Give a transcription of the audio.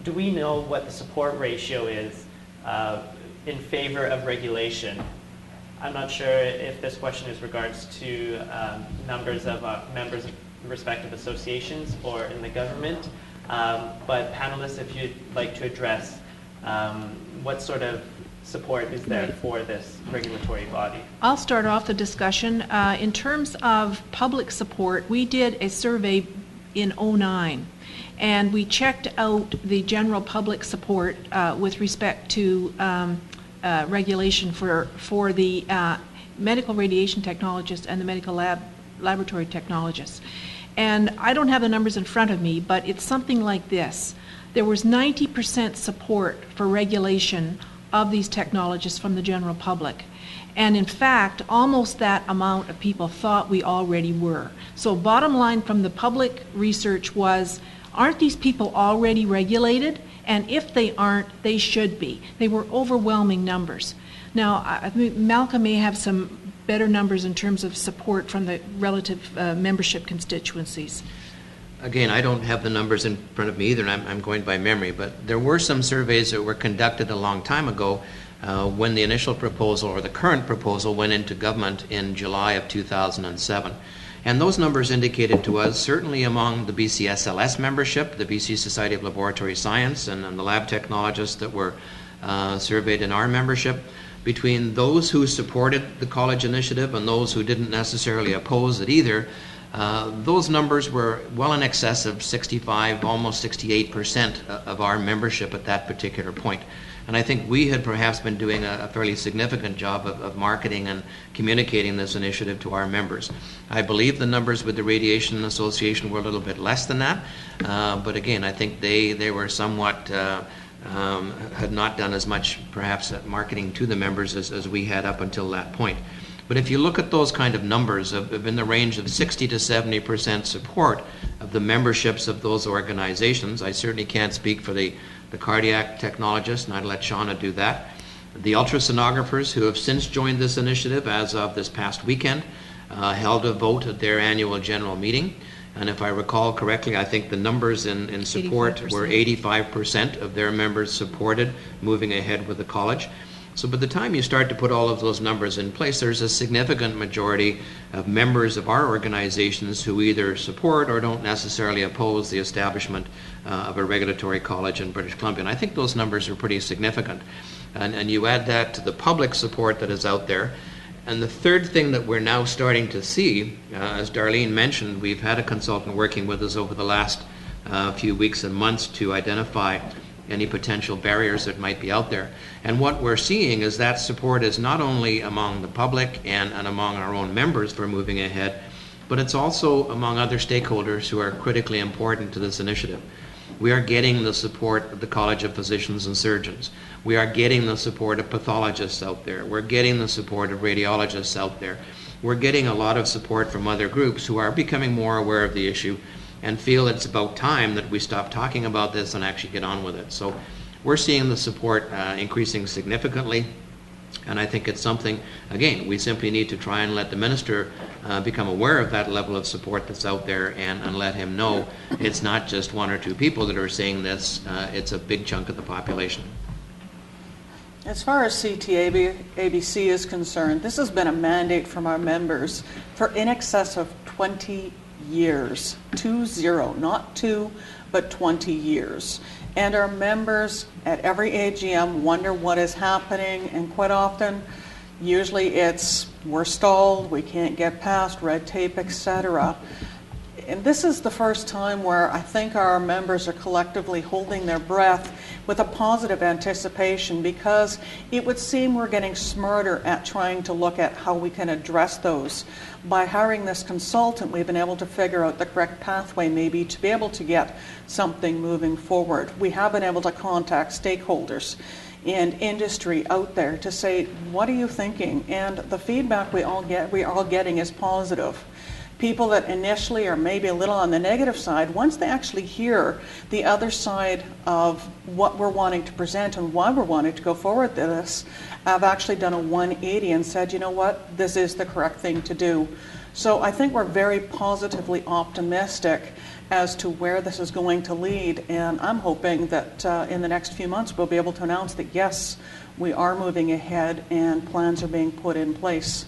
do we know what the support ratio is in favor of regulation? I'm not sure if this question is regards to numbers of members of respective associations or in the government, but panelists, if you'd like to address what sort of support is there for this regulatory body? I'll start off the discussion. In terms of public support, we did a survey in 2009, and we checked out the general public support with respect to regulation for the medical radiation technologists and the medical laboratory technologists. And I don't have the numbers in front of me, but it's something like this. There was 90% support for regulation of these technologists from the general public. And in fact, almost that amount of people thought we already were. So bottom line from the public research was, aren't these people already regulated? And if they aren't, they should be. They were overwhelming numbers. Now, I think Malcolm may have some better numbers in terms of support from the relative membership constituencies. Again, I don't have the numbers in front of me either, and I'm going by memory, but there were some surveys that were conducted a long time ago when the initial proposal or the current proposal went into government in July of 2007. And those numbers indicated to us, certainly among the BCSLS membership, the BC Society of Laboratory Science, and the lab technologists that were surveyed in our membership, between those who supported the college initiative and those who didn't necessarily oppose it either, those numbers were well in excess of 65, almost 68% of our membership at that particular point. And I think we had perhaps been doing a fairly significant job of marketing and communicating this initiative to our members. I believe the numbers with the Radiation Association were a little bit less than that, but again, I think they were somewhat, had not done as much perhaps at marketing to the members as we had up until that point. But if you look at those kind of numbers of in the range of 60 to 70% support of the memberships of those organizations, I certainly can't speak for the cardiac technologists, and I'd let Shauna do that. The ultrasonographers who have since joined this initiative as of this past weekend held a vote at their annual general meeting. And if I recall correctly, I think the numbers in support 85%. Were 85% of their members supported moving ahead with the college. So by the time you start to put all of those numbers in place, there's a significant majority of members of our organizations who either support or don't necessarily oppose the establishment of a regulatory college in British Columbia. And I think those numbers are pretty significant. And you add that to the public support that is out there. And the third thing that we're now starting to see, as Darlene mentioned, we've had a consultant working with us over the last few weeks and months to identify any potential barriers that might be out there. And what we're seeing is that support is not only among the public and among our own members for moving ahead, but it's also among other stakeholders who are critically important to this initiative. We are getting the support of the College of Physicians and Surgeons. We are getting the support of pathologists out there. We're getting the support of radiologists out there. We're getting a lot of support from other groups who are becoming more aware of the issue and feel it's about time that we stop talking about this and actually get on with it. So we're seeing the support increasing significantly, and I think it's something, again, we simply need to try and let the minister become aware of that level of support that's out there and let him know it's not just one or two people that are saying this, it's a big chunk of the population. As far as CTABC is concerned, this has been a mandate from our members for in excess of 20 years, 20, not 2, but 20 years. And our members at every AGM wonder what is happening, and quite often, usually it's we're stalled, we can't get past red tape, etc. And this is the first time where I think our members are collectively holding their breath with a positive anticipation, because it would seem we're getting smarter at trying to look at how we can address those. By hiring this consultant, we've been able to figure out the correct pathway maybe to be able to get something moving forward. We have been able to contact stakeholders and industry out there to say, what are you thinking? And the feedback we are all getting is positive. People that initially are maybe a little on the negative side, once they actually hear the other side of what we're wanting to present and why we're wanting to go forward with this, have actually done a 180 and said, you know what, this is the correct thing to do. So I think we're very positively optimistic as to where this is going to lead, and I'm hoping that in the next few months we'll be able to announce that yes, we are moving ahead and plans are being put in place.